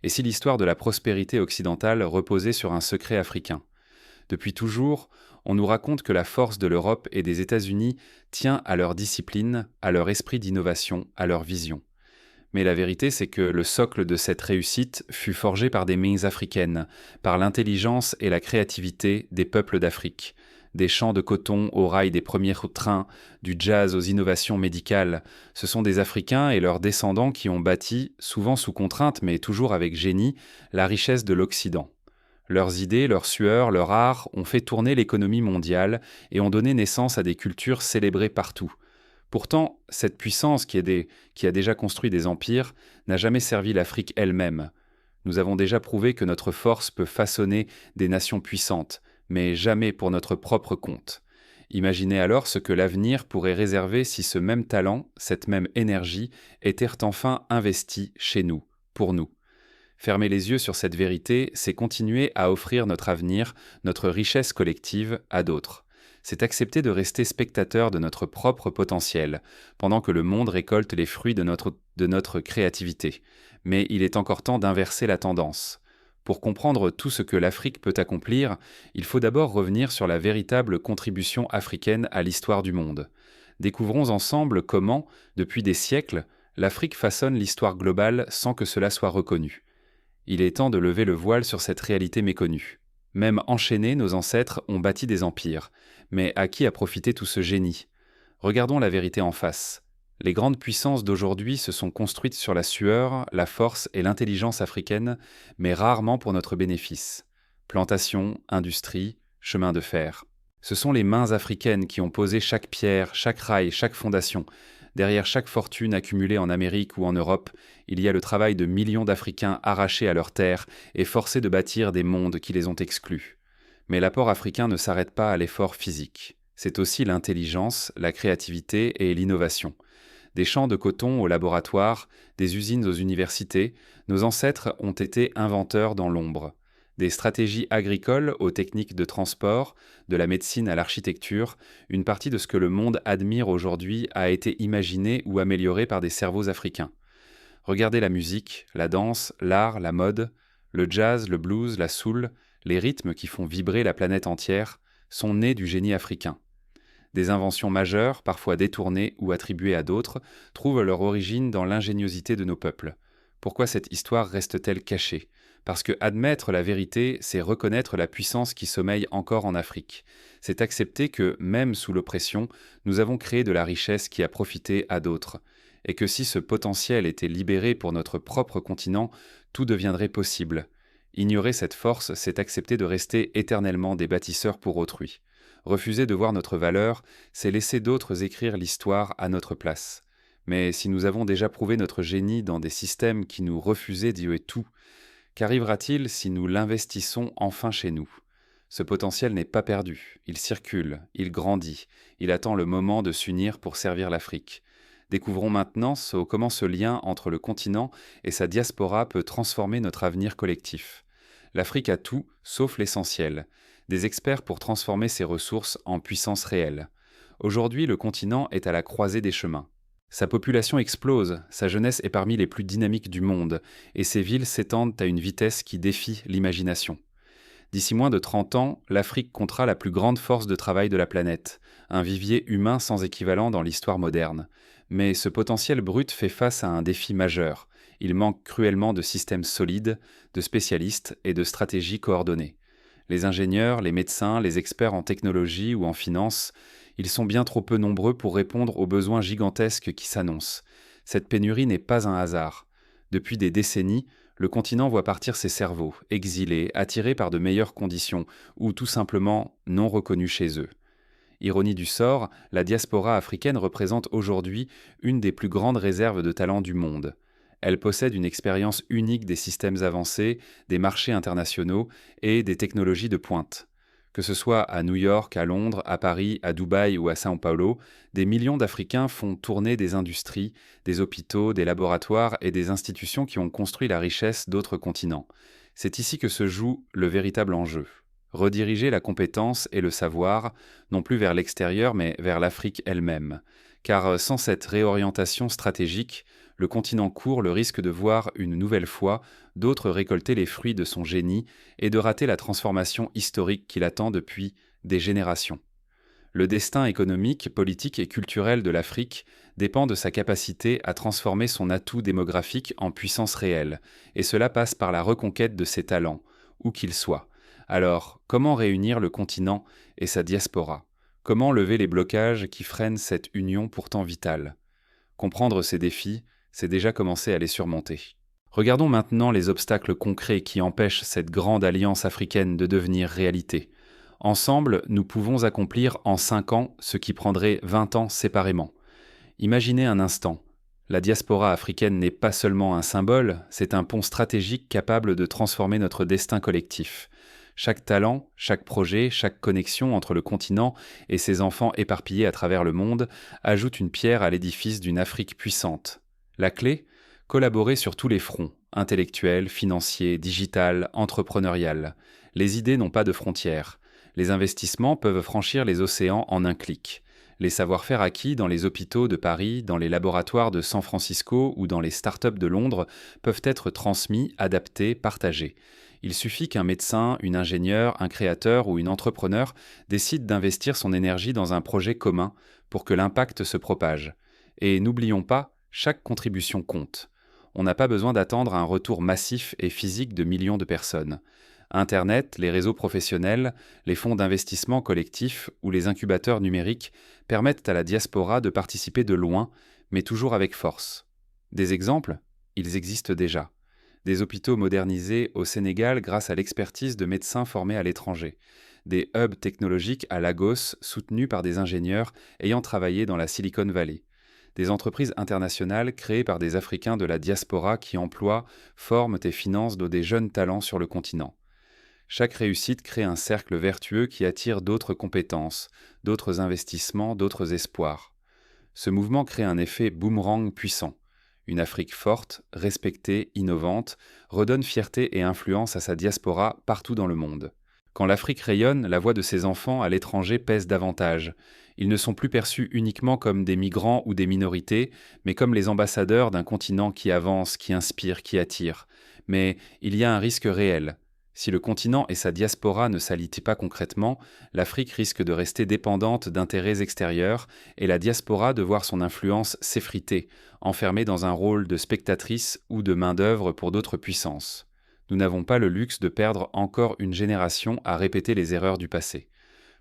Et si l'histoire de la prospérité occidentale reposait sur un secret africain? Depuis toujours, on nous raconte que la force de l'Europe et des États-Unis tient à leur discipline, à leur esprit d'innovation, à leur vision. Mais la vérité, c'est que le socle de cette réussite fut forgé par des mains africaines, par l'intelligence et la créativité des peuples d'Afrique. Des champs de coton aux rails des premiers trains, du jazz aux innovations médicales, ce sont des Africains et leurs descendants qui ont bâti, souvent sous contrainte mais toujours avec génie, la richesse de l'Occident. Leurs idées, leur sueur, leur art ont fait tourner l'économie mondiale et ont donné naissance à des cultures célébrées partout. Pourtant, cette puissance qui a déjà construit des empires n'a jamais servi l'Afrique elle-même. Nous avons déjà prouvé que notre force peut façonner des nations puissantes, mais jamais pour notre propre compte. Imaginez alors ce que l'avenir pourrait réserver si ce même talent, cette même énergie, étaient enfin investis chez nous, pour nous. Fermer les yeux sur cette vérité, c'est continuer à offrir notre avenir, notre richesse collective à d'autres. C'est accepter de rester spectateur de notre propre potentiel, pendant que le monde récolte les fruits de notre créativité. Mais il est encore temps d'inverser la tendance. Pour comprendre tout ce que l'Afrique peut accomplir, il faut d'abord revenir sur la véritable contribution africaine à l'histoire du monde. Découvrons ensemble comment, depuis des siècles, l'Afrique façonne l'histoire globale sans que cela soit reconnu. Il est temps de lever le voile sur cette réalité méconnue. Même enchaînés, nos ancêtres ont bâti des empires. Mais à qui a profité tout ce génie? Regardons la vérité en face. Les grandes puissances d'aujourd'hui se sont construites sur la sueur, la force et l'intelligence africaine, mais rarement pour notre bénéfice. Plantations, industrie, chemin de fer. Ce sont les mains africaines qui ont posé chaque pierre, chaque rail, chaque fondation. Derrière chaque fortune accumulée en Amérique ou en Europe, il y a le travail de millions d'Africains arrachés à leurs terres et forcés de bâtir des mondes qui les ont exclus. Mais l'apport africain ne s'arrête pas à l'effort physique. C'est aussi l'intelligence, la créativité et l'innovation. Des champs de coton aux laboratoires, des usines aux universités, nos ancêtres ont été inventeurs dans l'ombre. Des stratégies agricoles aux techniques de transport, de la médecine à l'architecture, une partie de ce que le monde admire aujourd'hui a été imaginé ou amélioré par des cerveaux africains. Regardez la musique, la danse, l'art, la mode, le jazz, le blues, la soul, les rythmes qui font vibrer la planète entière, sont nés du génie africain. Des inventions majeures, parfois détournées ou attribuées à d'autres, trouvent leur origine dans l'ingéniosité de nos peuples. Pourquoi cette histoire reste-t-elle cachée? Parce que admettre la vérité, c'est reconnaître la puissance qui sommeille encore en Afrique. C'est accepter que, même sous l'oppression, nous avons créé de la richesse qui a profité à d'autres. Et que si ce potentiel était libéré pour notre propre continent, tout deviendrait possible. Ignorer cette force, c'est accepter de rester éternellement des bâtisseurs pour autrui. Refuser de voir notre valeur, c'est laisser d'autres écrire l'histoire à notre place. Mais si nous avons déjà prouvé notre génie dans des systèmes qui nous refusaient Dieu et tout, qu'arrivera-t-il si nous l'investissons enfin chez nous? Ce potentiel n'est pas perdu, il circule, il grandit, il attend le moment de s'unir pour servir l'Afrique. Découvrons maintenant comment ce lien entre le continent et sa diaspora peut transformer notre avenir collectif. L'Afrique a tout, sauf l'essentiel. Des experts pour transformer ses ressources en puissance réelle. Aujourd'hui, le continent est à la croisée des chemins. Sa population explose, sa jeunesse est parmi les plus dynamiques du monde, et ses villes s'étendent à une vitesse qui défie l'imagination. D'ici moins de 30 ans, l'Afrique comptera la plus grande force de travail de la planète, un vivier humain sans équivalent dans l'histoire moderne. Mais ce potentiel brut fait face à un défi majeur. Il manque cruellement de systèmes solides, de spécialistes et de stratégies coordonnées. Les ingénieurs, les médecins, les experts en technologie ou en finance, ils sont bien trop peu nombreux pour répondre aux besoins gigantesques qui s'annoncent. Cette pénurie n'est pas un hasard. Depuis des décennies, le continent voit partir ses cerveaux, exilés, attirés par de meilleures conditions, ou tout simplement non reconnus chez eux. Ironie du sort, la diaspora africaine représente aujourd'hui une des plus grandes réserves de talent du monde. Elle possède une expérience unique des systèmes avancés, des marchés internationaux et des technologies de pointe. Que ce soit à New York, à Londres, à Paris, à Dubaï ou à São Paulo, des millions d'Africains font tourner des industries, des hôpitaux, des laboratoires et des institutions qui ont construit la richesse d'autres continents. C'est ici que se joue le véritable enjeu. Rediriger la compétence et le savoir, non plus vers l'extérieur mais vers l'Afrique elle-même. Car sans cette réorientation stratégique, le continent court le risque de voir une nouvelle fois d'autres récolter les fruits de son génie et de rater la transformation historique qui l'attend depuis des générations. Le destin économique, politique et culturel de l'Afrique dépend de sa capacité à transformer son atout démographique en puissance réelle, et cela passe par la reconquête de ses talents, où qu'ils soient. Alors, comment réunir le continent et sa diaspora? Comment lever les blocages qui freinent cette union pourtant vitale? Comprendre ces défis, c'est déjà commencer à les surmonter. Regardons maintenant les obstacles concrets qui empêchent cette grande alliance africaine de devenir réalité. Ensemble, nous pouvons accomplir en 5 ans ce qui prendrait 20 ans séparément. Imaginez un instant. La diaspora africaine n'est pas seulement un symbole, c'est un pont stratégique capable de transformer notre destin collectif. Chaque talent, chaque projet, chaque connexion entre le continent et ses enfants éparpillés à travers le monde ajoute une pierre à l'édifice d'une Afrique puissante. La clé? Collaborer sur tous les fronts, intellectuel, financier, digital, entrepreneurial. Les idées n'ont pas de frontières. Les investissements peuvent franchir les océans en un clic. Les savoir-faire acquis dans les hôpitaux de Paris, dans les laboratoires de San Francisco ou dans les start-up de Londres peuvent être transmis, adaptés, partagés. Il suffit qu'un médecin, une ingénieure, un créateur ou une entrepreneur décide d'investir son énergie dans un projet commun pour que l'impact se propage. Et n'oublions pas, chaque contribution compte. On n'a pas besoin d'attendre un retour massif et physique de millions de personnes. Internet, les réseaux professionnels, les fonds d'investissement collectifs ou les incubateurs numériques permettent à la diaspora de participer de loin, mais toujours avec force. Des exemples? Ils existent déjà. Des hôpitaux modernisés au Sénégal grâce à l'expertise de médecins formés à l'étranger. Des hubs technologiques à Lagos soutenus par des ingénieurs ayant travaillé dans la Silicon Valley. Des entreprises internationales créées par des Africains de la diaspora qui emploient, forment et financent des jeunes talents sur le continent. Chaque réussite crée un cercle vertueux qui attire d'autres compétences, d'autres investissements, d'autres espoirs. Ce mouvement crée un effet boomerang puissant. Une Afrique forte, respectée, innovante, redonne fierté et influence à sa diaspora partout dans le monde. Quand l'Afrique rayonne, la voix de ses enfants à l'étranger pèse davantage. Ils ne sont plus perçus uniquement comme des migrants ou des minorités, mais comme les ambassadeurs d'un continent qui avance, qui inspire, qui attire. Mais il y a un risque réel. Si le continent et sa diaspora ne s'allient pas concrètement, l'Afrique risque de rester dépendante d'intérêts extérieurs et la diaspora de voir son influence s'effriter, enfermée dans un rôle de spectatrice ou de main-d'œuvre pour d'autres puissances. Nous n'avons pas le luxe de perdre encore une génération à répéter les erreurs du passé.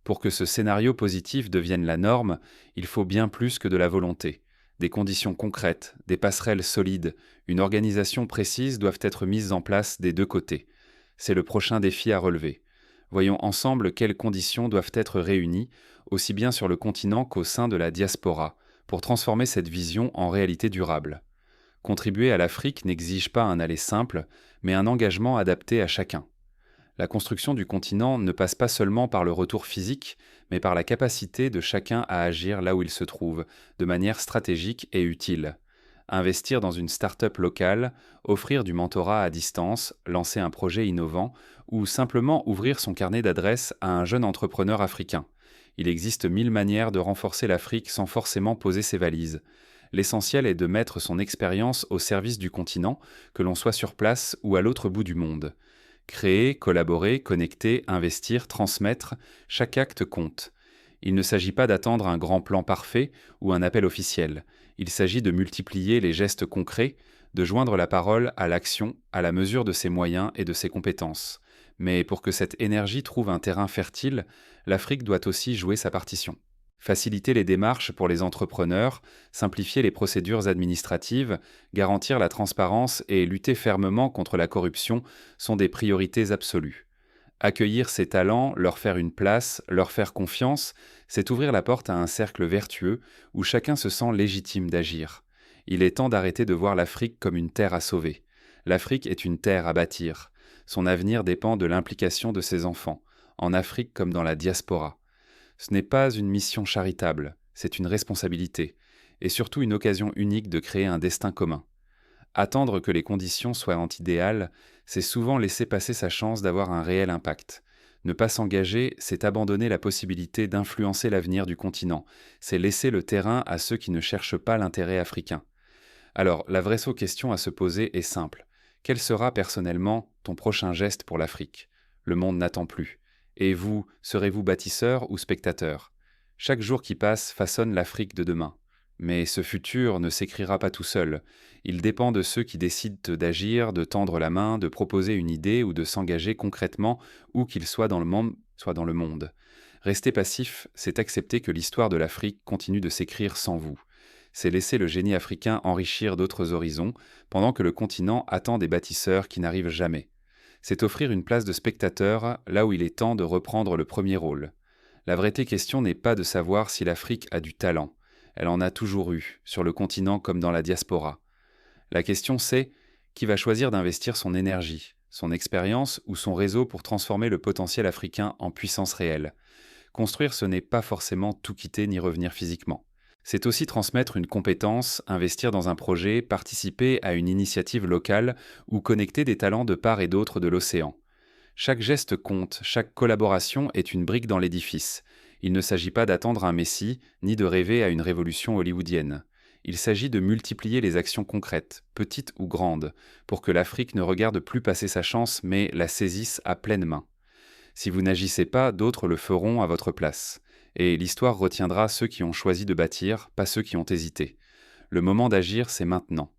Pour que ce scénario positif devienne la norme, il faut bien plus que de la volonté. Des conditions concrètes, des passerelles solides, une organisation précise doivent être mises en place des deux côtés. C'est le prochain défi à relever. Voyons ensemble quelles conditions doivent être réunies, aussi bien sur le continent qu'au sein de la diaspora, pour transformer cette vision en réalité durable. Contribuer à l'Afrique n'exige pas un aller simple, mais un engagement adapté à chacun. La construction du continent ne passe pas seulement par le retour physique, mais par la capacité de chacun à agir là où il se trouve, de manière stratégique et utile. Investir dans une start-up locale, offrir du mentorat à distance, lancer un projet innovant ou simplement ouvrir son carnet d'adresses à un jeune entrepreneur africain. Il existe 1000 manières de renforcer l'Afrique sans forcément poser ses valises. L'essentiel est de mettre son expérience au service du continent, que l'on soit sur place ou à l'autre bout du monde. Créer, collaborer, connecter, investir, transmettre, chaque acte compte. Il ne s'agit pas d'attendre un grand plan parfait ou un appel officiel. Il s'agit de multiplier les gestes concrets, de joindre la parole à l'action à la mesure de ses moyens et de ses compétences. Mais pour que cette énergie trouve un terrain fertile, l'Afrique doit aussi jouer sa partition. Faciliter les démarches pour les entrepreneurs, simplifier les procédures administratives, garantir la transparence et lutter fermement contre la corruption sont des priorités absolues. Accueillir ces talents, leur faire une place, leur faire confiance, c'est ouvrir la porte à un cercle vertueux où chacun se sent légitime d'agir. Il est temps d'arrêter de voir l'Afrique comme une terre à sauver. L'Afrique est une terre à bâtir. Son avenir dépend de l'implication de ses enfants, en Afrique comme dans la diaspora. Ce n'est pas une mission charitable, c'est une responsabilité, et surtout une occasion unique de créer un destin commun. Attendre que les conditions soient idéales, c'est souvent laisser passer sa chance d'avoir un réel impact. Ne pas s'engager, c'est abandonner la possibilité d'influencer l'avenir du continent, c'est laisser le terrain à ceux qui ne cherchent pas l'intérêt africain. Alors, la vraie question à se poser est simple. Quel sera personnellement ton prochain geste pour l'Afrique? Le monde n'attend plus. Et vous, serez-vous bâtisseur ou spectateur? Chaque jour qui passe façonne l'Afrique de demain. Mais ce futur ne s'écrira pas tout seul. Il dépend de ceux qui décident d'agir, de tendre la main, de proposer une idée ou de s'engager concrètement, où qu'ils soient dans le monde, soit dans le monde. Rester passif, c'est accepter que l'histoire de l'Afrique continue de s'écrire sans vous. C'est laisser le génie africain enrichir d'autres horizons, pendant que le continent attend des bâtisseurs qui n'arrivent jamais. C'est offrir une place de spectateur là où il est temps de reprendre le premier rôle. La vraie question n'est pas de savoir si l'Afrique a du talent. Elle en a toujours eu, sur le continent comme dans la diaspora. La question c'est qui va choisir d'investir son énergie, son expérience ou son réseau pour transformer le potentiel africain en puissance réelle. Construire, ce n'est pas forcément tout quitter ni revenir physiquement. C'est aussi transmettre une compétence, investir dans un projet, participer à une initiative locale ou connecter des talents de part et d'autre de l'océan. Chaque geste compte, chaque collaboration est une brique dans l'édifice. Il ne s'agit pas d'attendre un messie, ni de rêver à une révolution hollywoodienne. Il s'agit de multiplier les actions concrètes, petites ou grandes, pour que l'Afrique ne regarde plus passer sa chance mais la saisisse à pleine main. Si vous n'agissez pas, d'autres le feront à votre place. Et l'histoire retiendra ceux qui ont choisi de bâtir, pas ceux qui ont hésité. Le moment d'agir, c'est maintenant.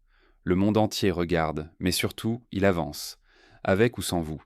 Le monde entier regarde, mais surtout, il avance, avec ou sans vous.